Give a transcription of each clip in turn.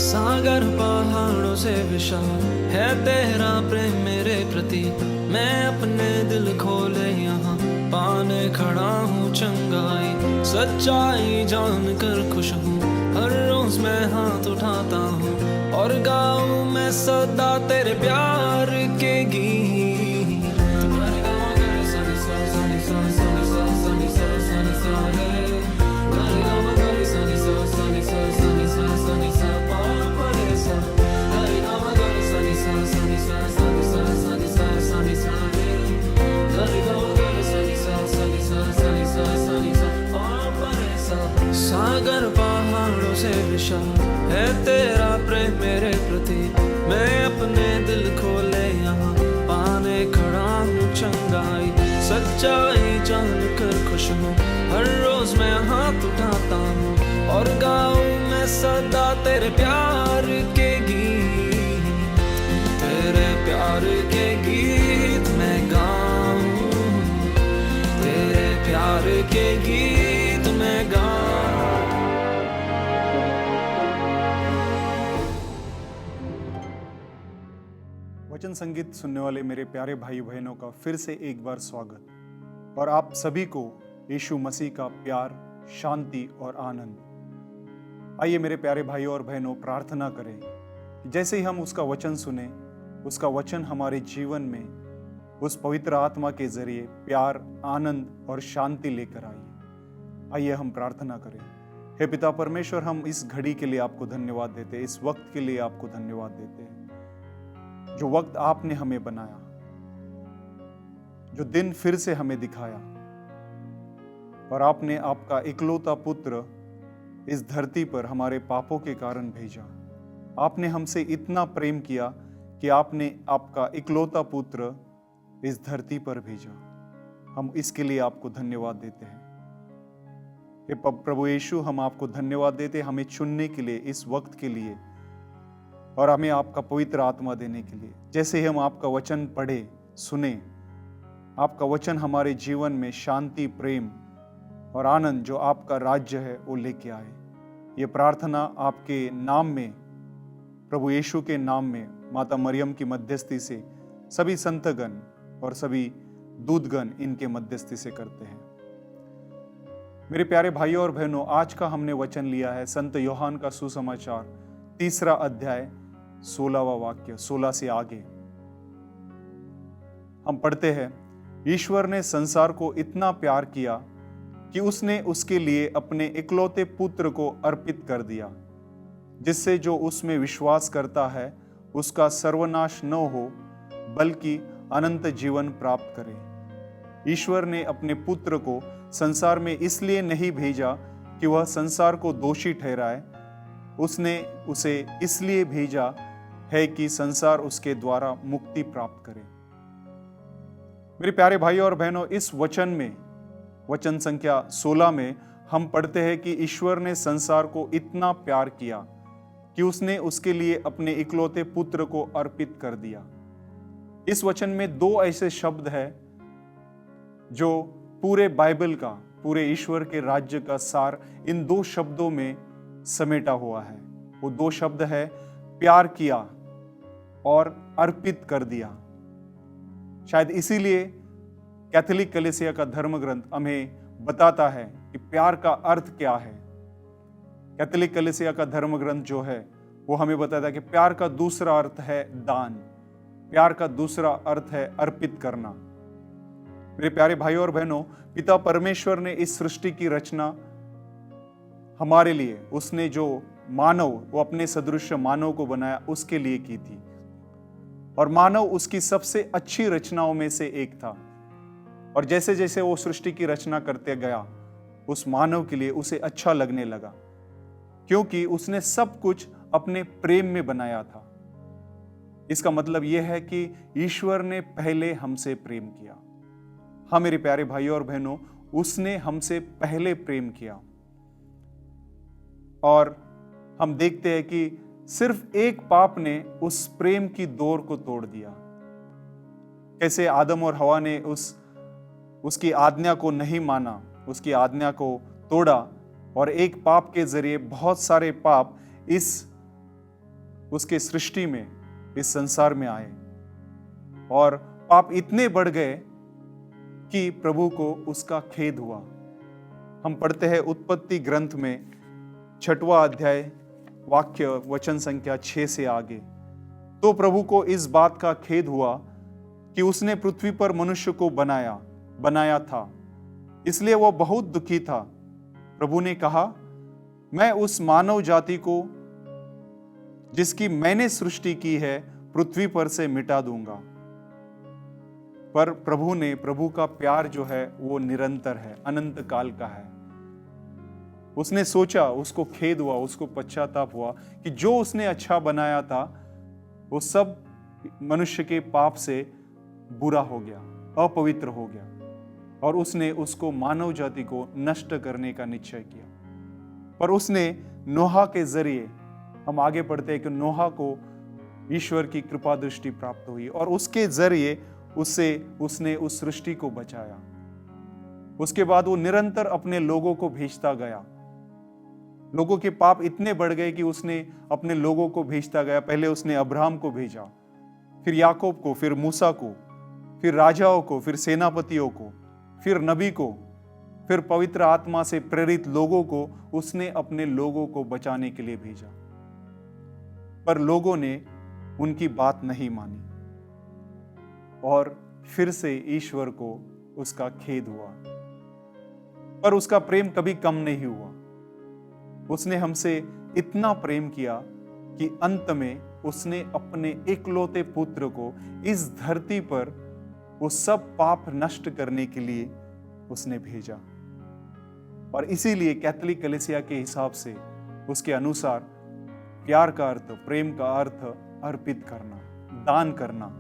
सागर पहाड़ों से विशाल है तेरा प्रेम मेरे प्रति। मैं अपने दिल खोले यहाँ पाने खड़ा हूँ चंगाई। सच्चाई जान कर खुश हूँ, हर रोज मैं हाथ उठाता हूँ और गाऊँ मैं सदा तेरे प्यार के गीत। तुम्हारे गाँव करे सनी सा सनी सा सनी सा सनी सा सनी सा रे। तुम्हारे गाँव करे सनी सा सनी सा सनी सा सनी सा पा पा रे सा। तुम्हारे गाँव करे सनी सा सनी सा सनी सा सनी सा सनी सा रे। तुम्हारे गाँव करे सनी सा सनी सा सनी सा सनी सा पा पा रे सा। सागर पहाड़ों से विशाल है तेरा प्रेम मेरे प्रति। मैं अपने दिल खोले यहाँ पाने खड़ा हूँ चंगाई। सच्चाई जान कर खुश हूँ, हर रोज मैं हाथ उठाता हूँ और गाऊँ मैं सदा तेरे प्यार के गीत। तेरे प्यार के गीत मैं गाऊँ, तेरे प्यार के गीत मैं गाऊँ। वचन संगीत सुनने वाले मेरे प्यारे भाई बहनों का फिर से एक बार स्वागत और आप सभी को यीशु मसीह का प्यार, शांति और आनंद। आइए मेरे प्यारे भाइयों और बहनों, प्रार्थना करें कि जैसे ही हम उसका वचन सुने, उसका वचन हमारे जीवन में उस पवित्र आत्मा के जरिए प्यार, आनंद और शांति लेकर आइए। आइए हम प्रार्थना करें। हे पिता परमेश्वर, हम इस घड़ी के लिए आपको धन्यवाद देते हैं, इस वक्त के लिए आपको धन्यवाद देते हैं जो वक्त आपने हमें बनाया, जो दिन फिर से हमें दिखाया और आपने आपका इकलौता पुत्र इस धरती पर हमारे पापों के कारण भेजा। आपने हमसे इतना प्रेम किया कि आपने आपका इकलौता पुत्र इस धरती पर भेजा। हम इसके लिए आपको धन्यवाद देते हैं। हे प्रभु यीशु, हम आपको धन्यवाद देते हैं हमें चुनने के लिए, इस वक्त के लिए और हमें आपका पवित्र आत्मा देने के लिए। जैसे ही हम आपका वचन पढ़े, सुने, आपका वचन हमारे जीवन में शांति, प्रेम और आनंद जो आपका राज्य है वो लेके आए। ये प्रार्थना आपके नाम में, प्रभु यीशु के नाम में, माता मरियम की मध्यस्थी से, सभी संतगण और सभी दूतगण इनके मध्यस्थी से करते हैं। मेरे प्यारे भाइयों और बहनों, आज का हमने वचन लिया है संत योहान का सुसमाचार 3 अध्याय 16वां वाक्य, 16 से आगे हम पढ़ते हैं। ईश्वर ने संसार को इतना प्यार किया कि उसने उसके लिए अपने इकलौते पुत्र को अर्पित कर दिया, जिससे जो उसमें विश्वास करता है उसका सर्वनाश न हो बल्कि अनंत जीवन प्राप्त करे। ईश्वर ने अपने पुत्र को संसार में इसलिए नहीं भेजा कि वह संसार को दोषी ठहराए, उसने उसे इसलिए भेजा है कि संसार उसके द्वारा मुक्ति प्राप्त करे। मेरे प्यारे भाइयों और बहनों, इस वचन में, वचन संख्या 16 में हम पढ़ते हैं कि ईश्वर ने संसार को इतना प्यार किया कि उसने उसके लिए अपने इकलौते पुत्र को अर्पित कर दिया। इस वचन में 2 ऐसे शब्द हैं जो पूरे बाइबल का, पूरे ईश्वर के राज्य का सार इन 2 शब्दों में समेटा हुआ है। वो 2 शब्द है प्यार किया और अर्पित कर दिया। शायद इसीलिए कैथोलिक कलीसिया का धर्म ग्रंथ हमें बताता है कि प्यार का अर्थ क्या है। कैथोलिक कलीसिया का धर्म ग्रंथ जो है वो हमें बताता है कि प्यार का दूसरा अर्थ है दान, प्यार का दूसरा अर्थ है अर्पित करना। मेरे प्यारे भाइयों और बहनों, पिता परमेश्वर ने इस सृष्टि की रचना हमारे लिए, उसने जो मानव, वो अपने सदृश मानव को बनाया, उसके लिए की थी और मानव उसकी सबसे अच्छी रचनाओं में से एक था। और जैसे जैसे वो सृष्टि की रचना करते गया, उस मानव के लिए उसे अच्छा लगने लगा, क्योंकि उसने सब कुछ अपने प्रेम में बनाया था। इसका मतलब यह है कि ईश्वर ने पहले हमसे प्रेम किया। हाँ मेरे प्यारे भाइयों और बहनों, उसने हमसे पहले प्रेम किया और हम देखते हैं कि सिर्फ एक पाप ने उस प्रेम की डोर को तोड़ दिया। कैसे आदम और हवा ने उसकी आज्ञा को नहीं माना, उसकी आज्ञा को तोड़ा और एक पाप के जरिए बहुत सारे पाप इस उसके सृष्टि में, इस संसार में आए और पाप इतने बढ़ गए कि प्रभु को उसका खेद हुआ। हम पढ़ते हैं उत्पत्ति ग्रंथ में 6वां अध्याय वाक्य वचन संख्या 6 से आगे। तो प्रभु को इस बात का खेद हुआ कि उसने पृथ्वी पर मनुष्य को बनाया था, इसलिए वह बहुत दुखी था। प्रभु ने कहा, मैं उस मानव जाति को जिसकी मैंने सृष्टि की है पृथ्वी पर से मिटा दूंगा। पर प्रभु का प्यार जो है वो निरंतर है, अनंत काल का है। उसने सोचा, उसको खेद हुआ, उसको पश्चाताप हुआ कि जो उसने अच्छा बनाया था वो सब मनुष्य के पाप से बुरा हो गया, अपवित्र हो गया, और उसने उसको मानव जाति को नष्ट करने का निश्चय किया। पर उसने नोहा के जरिए, हम आगे पढ़ते हैं कि नोहा को ईश्वर की कृपा दृष्टि प्राप्त हुई और उसके जरिए उसने उस सृष्टि को बचाया। उसके बाद वो निरंतर अपने लोगों को भेजता गया। लोगों के पाप इतने बढ़ गए कि उसने अपने लोगों को भेजता गया। पहले उसने अब्राहम को भेजा, फिर याकूब को, फिर मूसा को, फिर राजाओं को, फिर सेनापतियों को, फिर नबी को, फिर पवित्र आत्मा से प्रेरित लोगों को उसने अपने लोगों को बचाने के लिए भेजा। पर लोगों ने उनकी बात नहीं मानी और फिर से ईश्वर को उसका खेद हुआ। पर उसका प्रेम कभी कम नहीं हुआ। उसने हमसे इतना प्रेम किया कि अंत में उसने अपने इकलौते पुत्र को इस धरती पर वो सब पाप नष्ट करने के लिए उसने भेजा। और इसीलिए कैथोलिक कलीसिया के हिसाब से, उसके अनुसार, प्यार का अर्थ, प्रेम का अर्थ अर्पित करना, दान करना,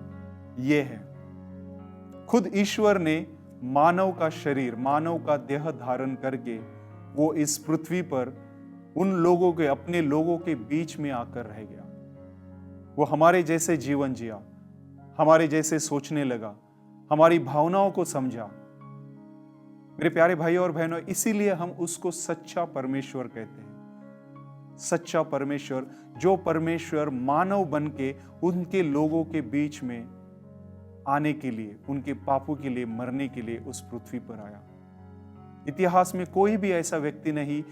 यह है। खुद ईश्वर ने मानव का शरीर, मानव का देह धारण करके वो इस पृथ्वी पर उन लोगों के, अपने लोगों के बीच में आकर रह गया। वो हमारे जैसे जीवन जिया, हमारे जैसे सोचने लगा, हमारी भावनाओं को समझा। मेरे प्यारे भाई और बहनों, इसीलिए हम उसको सच्चा परमेश्वर कहते हैं। सच्चा परमेश्वर, जो परमेश्वर मानव बन के उनके लोगों के बीच में आने के लिए, उनके पापों के लिए मरने के लिए उस पृथ्वी पर आया। इतिहास में कोई भी ऐसा व्यक्ति नहीं,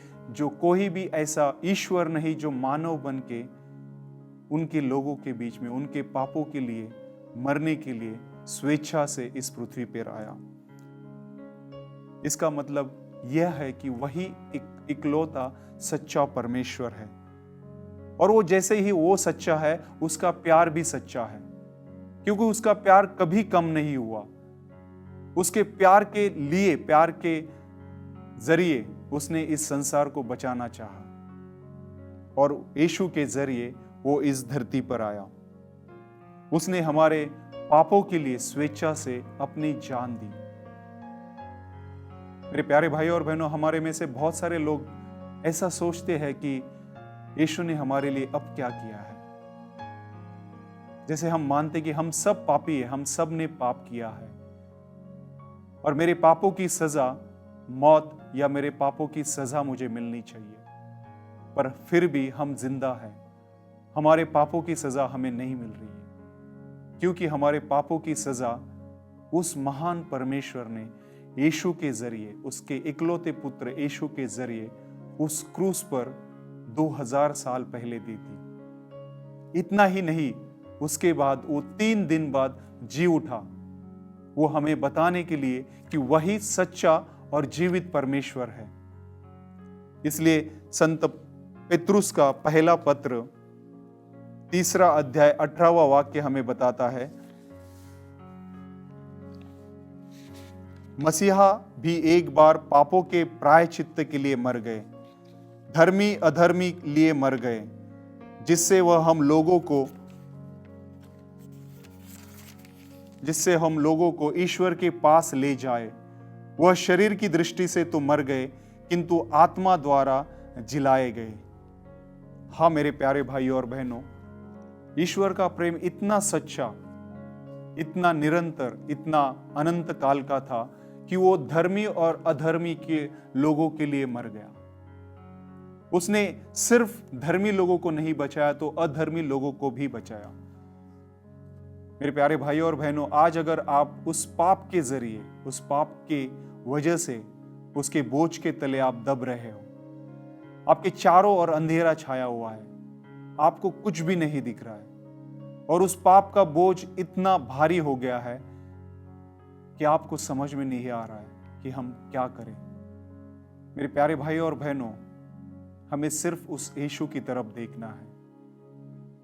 कोई भी ऐसा ईश्वर नहीं जो मानव बन के उनके लोगों के बीच में उनके पापों के लिए मरने के लिए स्वेच्छा से इस पृथ्वी पर आया। इसका मतलब यह है कि वही इकलौता सच्चा परमेश्वर है, और वो जैसे ही वो सच्चा है, उसका प्यार भी सच्चा है, क्योंकि उसका प्यार कभी कम नहीं हुआ। उसके प्यार के लिए, प्यार के जरिए उसने इस संसार को बचाना चाहा, और यीशु के जरिए वो इस धरती पर आया। उसने हमारे पापों के लिए स्वेच्छा से अपनी जान दी। मेरे प्यारे भाई और बहनों, हमारे में से बहुत सारे लोग ऐसा सोचते हैं कि यीशु ने हमारे लिए अब क्या किया है। जैसे हम मानते कि हम सब पापी हैं, हम सब ने पाप किया है और मेरे पापों की सजा मौत, या मेरे पापों की सजा मुझे मिलनी चाहिए। पर फिर भी हम जिंदा हैं, हमारे पापों की सजा हमें नहीं मिल रही है, क्योंकि हमारे पापों की सजा उस महान परमेश्वर ने यीशु के जरिए, उसके इकलौते पुत्र यीशु के जरिए उस क्रूस पर 2000 साल पहले दी थी। इतना ही नहीं, उसके बाद वो 3 दिन बाद जी उठा, वो हमें बताने के लिए कि वही सच्चा और जीवित परमेश्वर है। इसलिए संत पेत्रुस का पहला पत्र 3 अध्याय 18वां वाक्य हमें बताता है, मसीहा भी एक बार पापों के प्रायश्चित्त के लिए मर गए, धर्मी अधर्मी लिए मर गए, जिससे हम लोगों को ईश्वर के पास ले जाए। वह शरीर की दृष्टि से तो मर गए, किंतु आत्मा द्वारा जिलाए गए। हाँ मेरे प्यारे भाई और बहनों, ईश्वर का प्रेम इतना सच्चा, इतना निरंतर, इतना अनंत काल का था कि वो धर्मी और अधर्मी के लोगों के लिए मर गया। उसने सिर्फ धर्मी लोगों को नहीं बचाया तो अधर्मी लोगों को भी बचाया। मेरे प्यारे भाइयों और बहनों, आज अगर आप उस पाप के जरिए, उस पाप के वजह से उसके बोझ के तले आप दब रहे हो, आपके चारों ओर अंधेरा छाया हुआ है, आपको कुछ भी नहीं दिख रहा है और उस पाप का बोझ इतना भारी हो गया है कि आपको समझ में नहीं आ रहा है कि हम क्या करें। मेरे प्यारे भाइयों और बहनों, हमें सिर्फ उस यीशु की तरफ देखना है,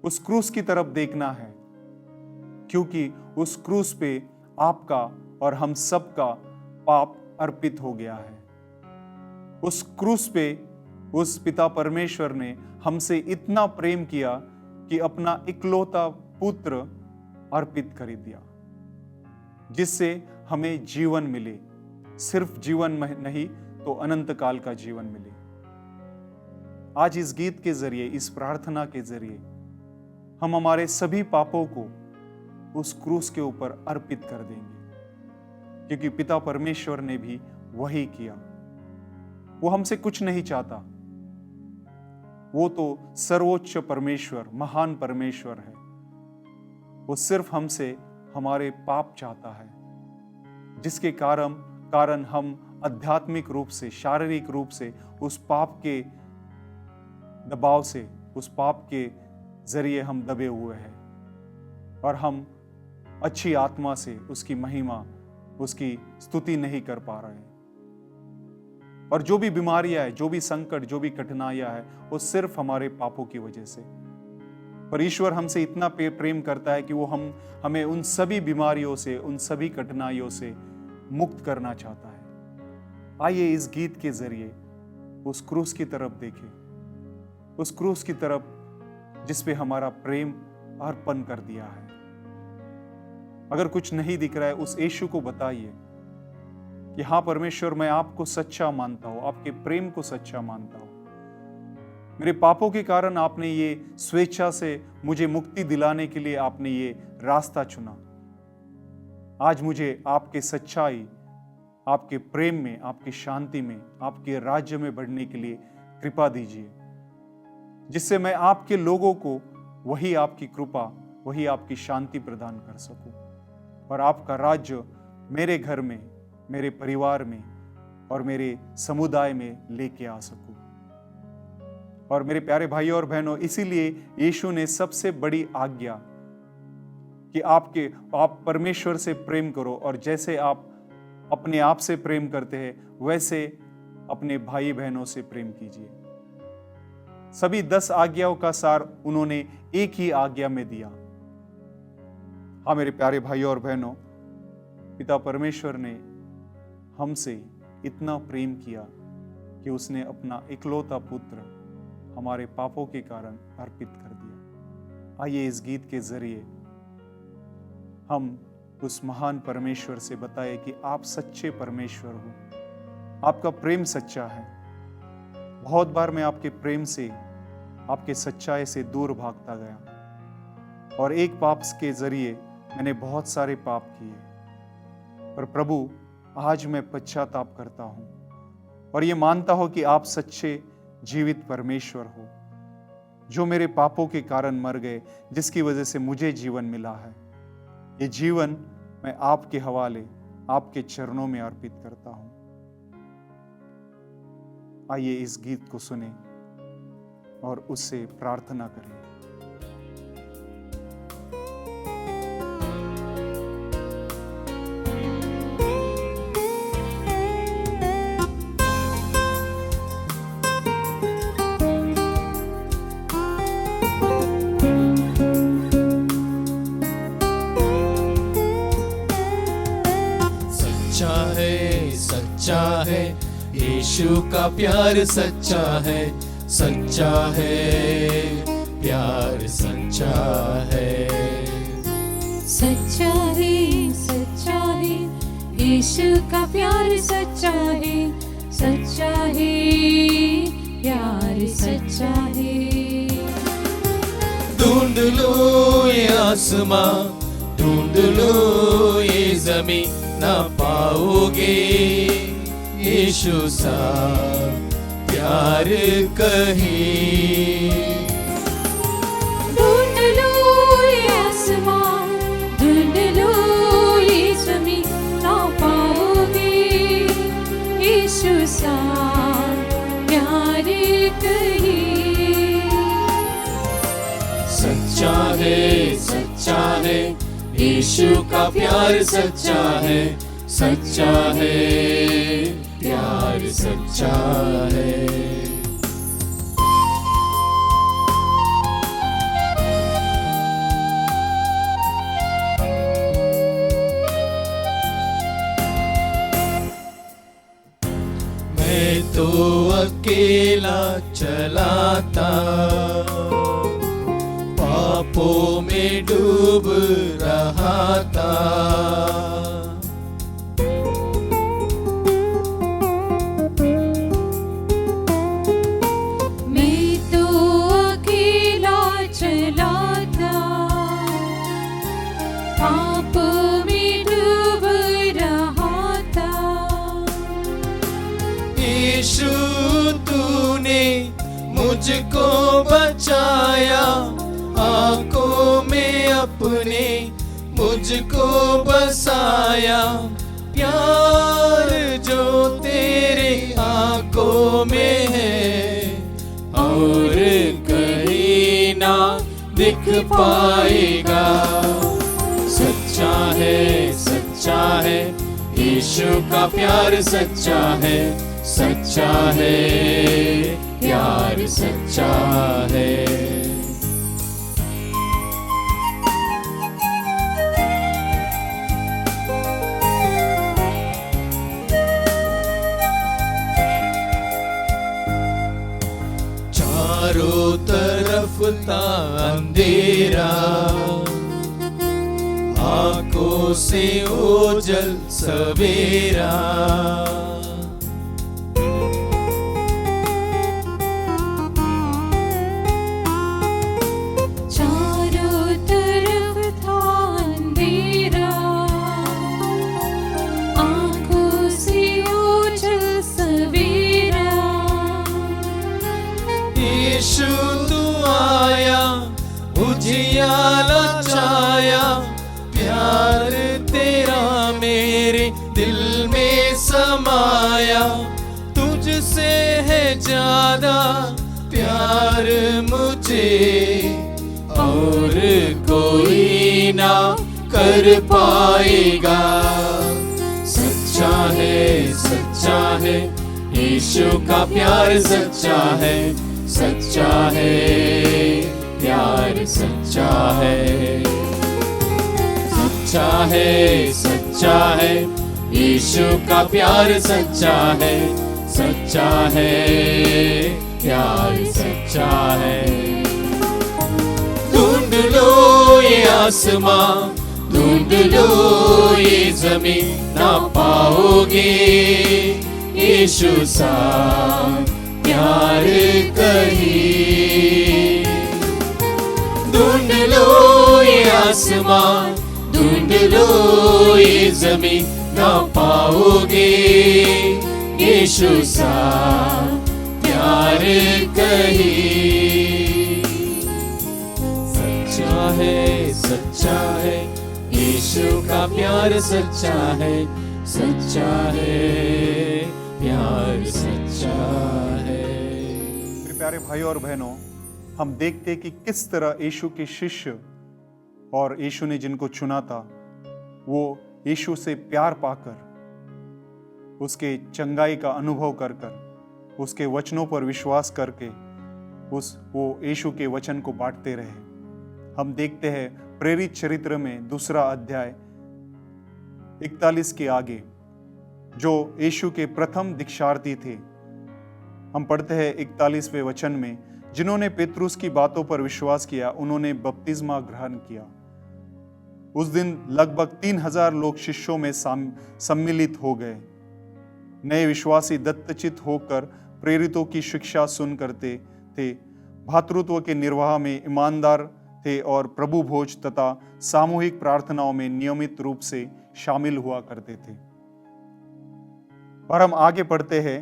उस क्रूस की तरफ देखना है, क्योंकि उस क्रूस पे आपका और हम सबका पाप अर्पित हो गया है। उस क्रूस पे उस पिता परमेश्वर ने हमसे इतना प्रेम किया कि अपना इकलौता पुत्र अर्पित कर दिया, जिससे हमें जीवन मिले, सिर्फ जीवन में नहीं तो अनंत काल का जीवन मिले। आज इस गीत के जरिए, इस प्रार्थना के जरिए हम हमारे सभी पापों को उस क्रूस के ऊपर अर्पित कर देंगे, क्योंकि पिता परमेश्वर ने भी वही किया। वो हमसे कुछ नहीं चाहता, वो तो सर्वोच्च परमेश्वर, महान परमेश्वर है। वो सिर्फ हमसे हमारे पाप चाहता है, जिसके कारण हम आध्यात्मिक रूप से, शारीरिक रूप से उस पाप के दबाव से, उस पाप के जरिए हम दबे हुए हैं और हम अच्छी आत्मा से उसकी महिमा, उसकी स्तुति नहीं कर पा रहे हैं। और जो भी बीमारियां हैं, जो भी संकट, जो भी कठिनाइयां हैं, वो सिर्फ हमारे पापों की वजह से। पर ईश्वर हमसे इतना प्रेम करता है कि वो हमें उन सभी बीमारियों से, उन सभी कठिनाइयों से मुक्त करना चाहता है। आइए इस गीत के जरिए उस क्रूस की तरफ देखें, उस क्रूस की तरफ जिस पे हमारा प्रेम अर्पण कर दिया है। अगर कुछ नहीं दिख रहा है, उस यीशु को बताइए कि हाँ परमेश्वर, मैं आपको सच्चा मानता हूं, आपके प्रेम को सच्चा मानता हूं। मेरे पापों के कारण आपने ये स्वेच्छा से मुझे मुक्ति दिलाने के लिए आपने ये रास्ता चुना। आज मुझे आपके सच्चाई, आपके प्रेम में, आपकी शांति में, आपके राज्य में बढ़ने के लिए कृपा दीजिए, जिससे मैं आपके लोगों को वही आपकी कृपा, वही आपकी शांति प्रदान कर सकूं और आपका राज्य मेरे घर में, मेरे परिवार में और मेरे समुदाय में लेके आ सकूं। और मेरे प्यारे भाइयों और बहनों, इसीलिए यीशु ने सबसे बड़ी आज्ञा कि आप परमेश्वर से प्रेम करो और जैसे आप अपने आप से प्रेम करते हैं वैसे अपने भाई बहनों से प्रेम कीजिए। सभी 10 आज्ञाओं का सार उन्होंने एक ही आज्ञा में दिया। हाँ मेरे प्यारे भाइयों और बहनों, पिता परमेश्वर ने हमसे इतना प्रेम किया कि उसने अपना इकलौता पुत्र हमारे पापों के कारण अर्पित कर दिया। आइए इस गीत के जरिए हम उस महान परमेश्वर से बताएं कि आप सच्चे परमेश्वर हो, आपका प्रेम सच्चा है। बहुत बार मैं आपके प्रेम से, आपके सच्चाई से दूर भागता गया और एक पाप के जरिए मैंने बहुत सारे पाप किए। पर प्रभु, आज मैं पश्चाताप करता हूं और ये मानता हूं कि आप सच्चे जीवित परमेश्वर हो, जो मेरे पापों के कारण मर गए, जिसकी वजह से मुझे जीवन मिला है। ये जीवन मैं आपके हवाले, आपके चरणों में अर्पित करता हूं। आइए इस गीत को सुने और उससे प्रार्थना करें। सच्चा है यीशु का प्यार, सच्चा है, सच्चा है प्यार, सच्चा है, सच्चा है यीशु का प्यार, सच्चा है प्यार, सच्चा है। ढूंढ लो ये आसमां, ढूंढ लो ये जमीन, ना पाओगे यीशु सा प्यार प्यार कहीं। ढूंढ लो ये आसमां, ढूंढ लो ये ज़मीं, ना पाओगे यीशु सा प्यार कहीं। सच्चा है यीशु का प्यार सच्चा है, सच्चा है प्यार सच्चा है। मैं तो अकेला चला था, पापों में डूब रहा था। मैं तो अकेला चला था, पाप में डूब रहा था। यीशु तूने मुझको बचाया, आंखों में अपने मुझको बसाया। प्यार जो तेरे आंखों में है और कहीं ना दिख पाएगा। सच्चा है यीशु का प्यार सच्चा है, सच्चा है प्यार सच्चा है। चारों तरफ था अंधेरा, आंखों से ओझल सवेरा। चारों तरफ था अंधेरा, आंखों से ओझल सवेरा। यीशु तू आया, उजियाला छाया। प्यार तेरा मेरे दिल में समाया। तुझसे है ज्यादा प्यार मुझे और कोई ना कर पाएगा। सच्चा है यीशु का प्यार सच्चा है, सच्चा है प्यार सच्चा है। सच्चा है यीशु का प्यार सच्चा है, सच्चा है प्यार सच्चा है। ढूंढ लो ये आसमां, ढूंढ लो ये ज़मीं, ना पाओगे यीशु सा प्यार कहीं। ढूंढ लो ये आसमां, ढूंढ लो ये ज़मीं, ना पाओगे यीशु सा प्यार कहीं। सच्चा है यीशु का प्यार सच्चा है, सच्चा है प्यार सच्चा है। मेरे प्यारे भाइयों और बहनों, हम देखते हैं कि किस तरह यीशु के शिष्य और यीशु ने जिनको चुना था, वो यीशु से प्यार पाकर, उसके चंगाई का अनुभव कर कर, उसके वचनों पर विश्वास करके वो यीशु के वचन को बांटते रहे। हम देखते हैं प्रेरित चरित्र में 2 अध्याय 41 के आगे, जो यीशु के प्रथम दीक्षार्थी थे, हम पढ़ते हैं 41वें वचन में, जिन्होंने पेत्रुस की बातों पर विश्वास किया, उन्होंने बपतिस्मा ग्रहण किया। उस दिन लगभग 3000 लोग शिष्यों में सम्मिलित हो गए। नए विश्वासी दत्तचित होकर प्रेरितों की शिक्षा सुन करते थे, भातृत्व के निर्वाह में ईमानदार थे और प्रभु भोज तथा सामूहिक प्रार्थनाओं में नियमित रूप से शामिल हुआ करते थे। और हम आगे पढ़ते हैं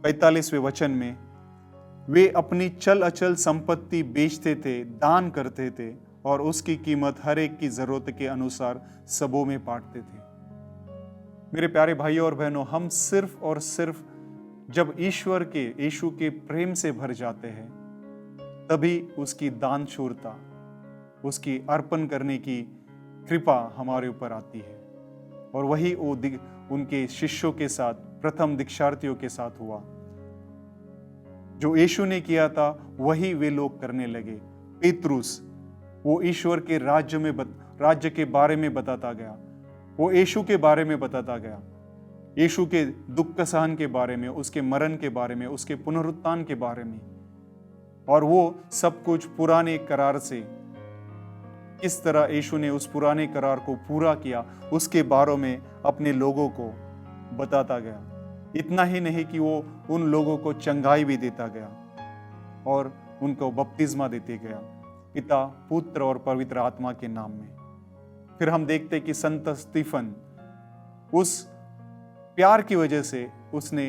45वें वचन में, वे अपनी चल अचल संपत्ति बेचते थे, दान करते थे और उसकी कीमत हर एक की जरूरत के अनुसार सबों में बांटते थे। मेरे प्यारे भाइयों और बहनों, हम सिर्फ और सिर्फ जब ईश्वर के, यीशु के प्रेम से भर जाते हैं, तभी उसकी दानशूरता, उसकी अर्पण करने की कृपा हमारे ऊपर आती है। और वही वो उनके शिष्यों के साथ, प्रथम दीक्षार्थियों के साथ हुआ। जो यीशु ने किया था वही वे लोग करने लगे। पेतरुस, वो ईश्वर के राज्य के बारे में बताता गया, वो यीशु के बारे में बताता गया, यीशु के दुख सहन के बारे में, उसके मरण के बारे में, उसके पुनरुत्थान के बारे में। और वो सब कुछ पुराने करार से, किस तरह यीशु ने उस पुराने करार को पूरा किया, उसके बारे में अपने लोगों को बताता गया। इतना ही नहीं कि वो उन लोगों को चंगाई भी देता गया और उनको बपतिस्मा देते गया, पिता, पुत्र और पवित्र आत्मा के नाम में। फिर हम देखते कि संत स्टीफन, उस प्यार की वजह से उसने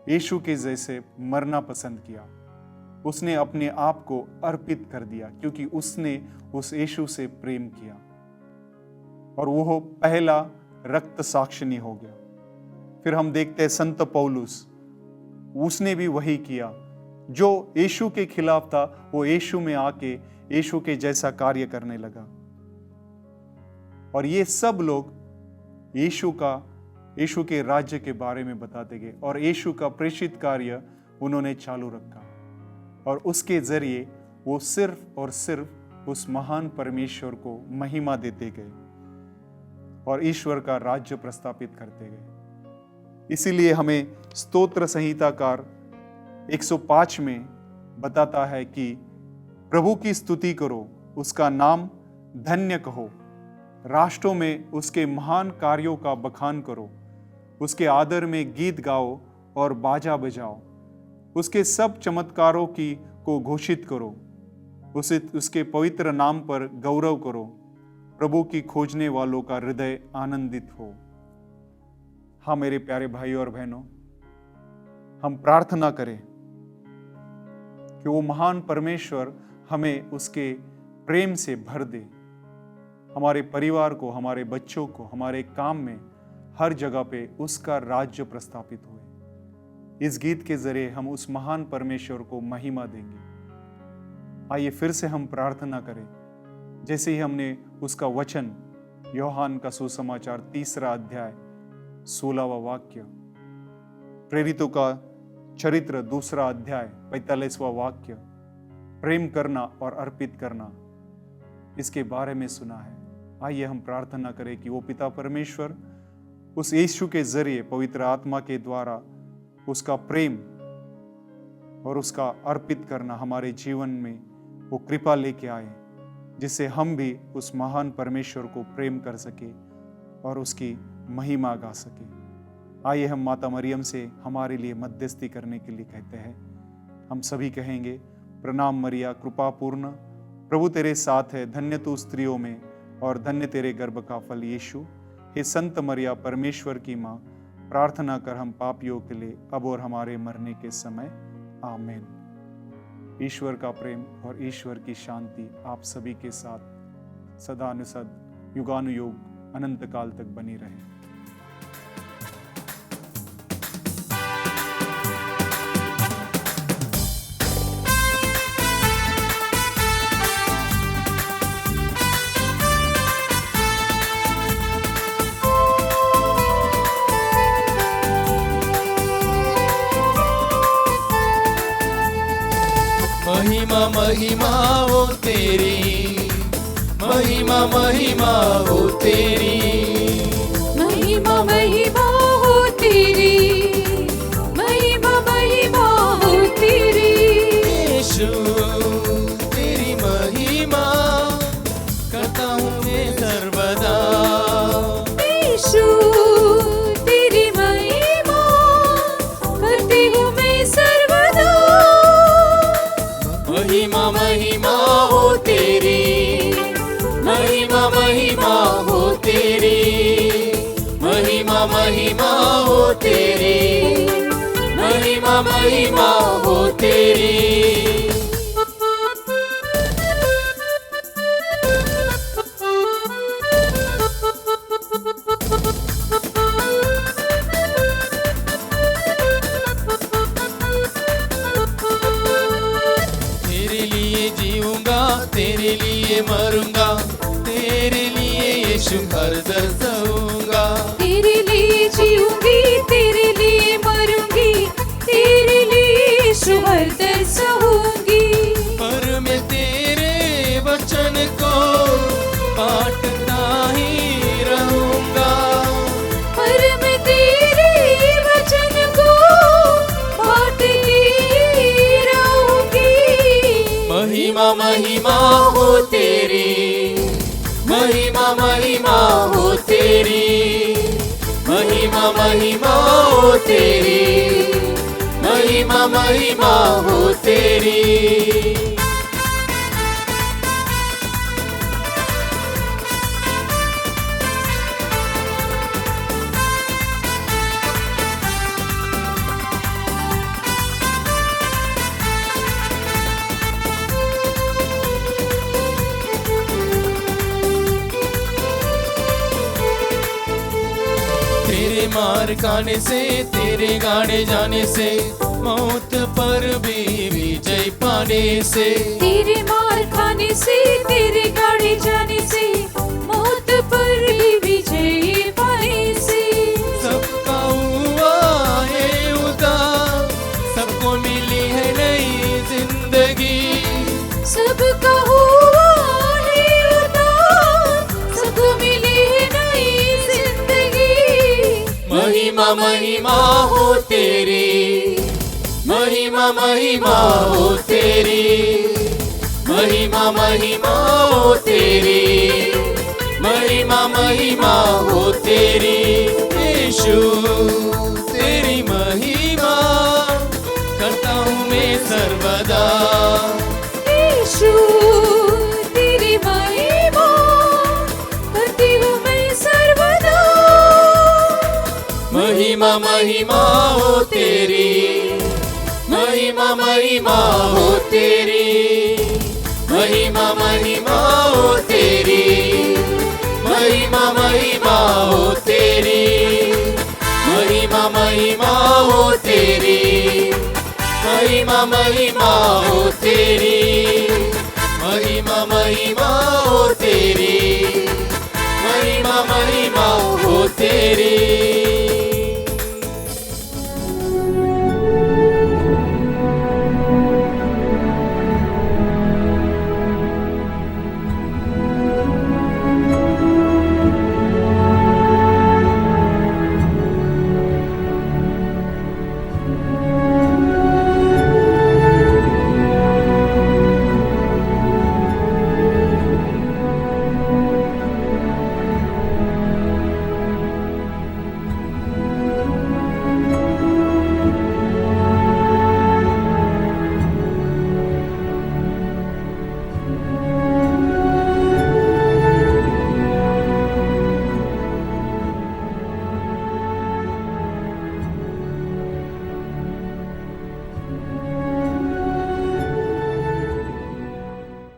यीशु के जैसे मरना पसंद किया। उसने अपने आप को अर्पित कर दिया क्योंकि उसने उस यीशु से प्रेम किया और वो पहला रक्त साक्षी हो गया। फिर हम देखते हैं संत पौलुस, उसने भी वही किया। जो यीशु के खिलाफ था वो यीशु में आके यीशु के जैसा कार्य करने लगा। और ये सब लोग यीशु के राज्य के बारे में बताते गए और यीशु का प्रेषित कार्य उन्होंने चालू रखा। और उसके जरिए वो सिर्फ और सिर्फ उस महान परमेश्वर को महिमा देते गए और ईश्वर का राज्य प्रस्थापित करते गए। इसीलिए हमें स्तोत्र संहिताकार 105 में बताता है कि प्रभु की स्तुति करो, उसका नाम धन्य कहो, राष्ट्रों में उसके महान कार्यों का बखान करो, उसके आदर में गीत गाओ और बाजा बजाओ, उसके सब चमत्कारों को घोषित करो, उसके पवित्र नाम पर गौरव करो, प्रभु की खोजने वालों का हृदय आनंदित हो। हाँ मेरे प्यारे भाइयों और बहनों, हम प्रार्थना करें कि वो महान परमेश्वर हमें उसके प्रेम से भर दे, हमारे परिवार को, हमारे बच्चों को, हमारे काम में, हर जगह पे उसका राज्य प्रस्थापित होए। इस गीत के जरिए हम उस महान परमेश्वर को महिमा देंगे। आइए फिर से हम प्रार्थना करें, जैसे ही हमने उसका वचन, यूहन्ना का सुसमाचार 3 अध्याय 16वां वाक्य, प्रेरितों का चरित्र 2 अध्याय 45वां वाक्य, प्रेम करना और अर्पित करना, इसके बारे में सुना है। आइए हम प्रार्थना करें कि वो पिता परमेश्वर उस यीशु के जरिए, पवित्र आत्मा के द्वारा उसका प्रेम और उसका अर्पित करना हमारे जीवन में वो कृपा लेके आए, जिससे हम भी उस महान परमेश्वर को प्रेम कर सके और उसकी महिमा गा सके। आइए हम माता मरियम से हमारे लिए मध्यस्थी करने के लिए कहते हैं। हम सभी कहेंगे, प्रणाम मरिया कृपा पूर्ण, प्रभु तेरे साथ है, धन्य तू स्त्रियों में और धन्य तेरे गर्भ का फल यीशु। हे संत मरिया परमेश्वर की माँ, प्रार्थना कर हम पापियों के लिए अब और हमारे मरने के समय। आमीन। ईश्वर का प्रेम और ईश्वर की शांति आप सभी के साथ सदानुसद, युगानुयोग, अनंत काल तक बनी रहे। महिमा महिमा हो तेरी, महिमा महिमा हो तेरी, महिमा महिमा हो तेरी, महिमा महिमा हो तेरी। यीशु तेरी महिमा करता हूँ मैं सर्वदा। यीशु तेरी महिमा करती हूँ मैं सर्वदा। महिमा महिमा हो तेरी, महिमा महिमा हो तेरी, महिमा महिमा हो तेरी, महिमा महिमा हो तेरी। तेरे लिए मरूंगा, तेरे लिए यीशु हर दर सहूंगा। तेरे लिए जीऊंगी, तेरे लिए मरूंगी, तेरे लिए यीशु हरदम सहूंगी। पर मैं तेरे वचन को बांटता ही रहूंगा, पर मैं तेरे वचन को बांटती रहूंगी। महिमा महिमा हो तेरी, महिमा महिमा हो तेरी, महिमा महिमा हो तेरी, महिमा महिमा हो तेरी। तेरे मार खाने से, तेरे गाड़े जाने से, मौत पर भी विजय पाने से, तेरे मार खाने से, तेरे गाड़े जाने से, मौत पर भी विजय पाने से, सबका हुआ है उद्धार, सबको मिली है नई जिंदगी। सबका हुआ है उद्धार, सबको मिली है नई जिंदगी। महिमा महिमा हो तेरी, महिमा महिमा हो तेरी, महिमा महिमा हो तेरी, महिमा महिमा हो तेरी। यीशु तेरी महिमा करता हूँ मैं सर्वदा, यीशु तेरी महिमा करती हूँ मैं सर्वदा। महिमा महिमा हो तेरी, महिमा महिमा हो तेरी, महिमा महिमा हो तेरी, महिमा महिमा हो तेरी, महिमा महिमा हो तेरी, महिमा महिमा हो तेरी, महिमा महिमा हो तेरी, महिमा महिमा हो